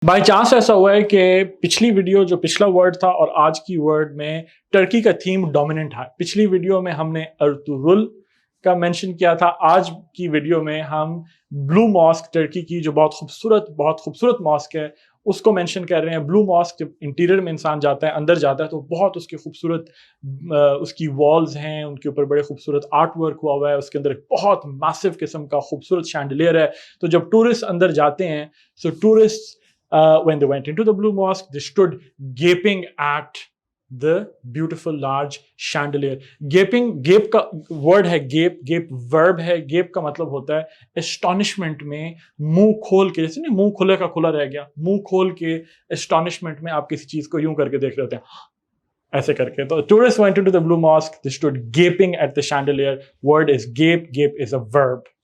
By chance ऐसा हुआ है कि पिछली वीडियो जो पिछला वर्ड था और आज की वर्ड में टर्की का थीम डोमिनेंट है। पिछली वीडियो में हमने अर्तुरुल का मेंशन किया था। आज की वीडियो में हम ब्लू मॉस्क टर्की की जो बहुत खूबसूरत मॉस्क है उसको मेंशन कर रहे हैं। ब्लू मॉस्क जब इंटीरियर में इंसान जाता है, अंदर जाता है, तो बहुत उसकी खूबसूरत उसकी वॉल्स हैं, उनके ऊपर बड़े खूबसूरत आर्ट वर्क हुआ हुआ है। उसके अंदर एक बहुत मैसिव किस्म का खूबसूरत शैंडलियर है। तो जब टूरिस्ट अंदर जाते हैं, सो tourist when they went into the blue mosque, they stood gaping at the beautiful large chandelier. Gape का वर्ड है gape वर्ब है। gape का मतलब होता है astonishment में मुंह खोल के, जैसे नहीं मुंह खुले का खुला रह गया, मुंह खोल के astonishment में आप किसी चीज को यूं करके देख रहे होते हैं ऐसे करके। तो tourists went into the blue mosque, they stood gaping at the chandelier. Word is gape is a verb.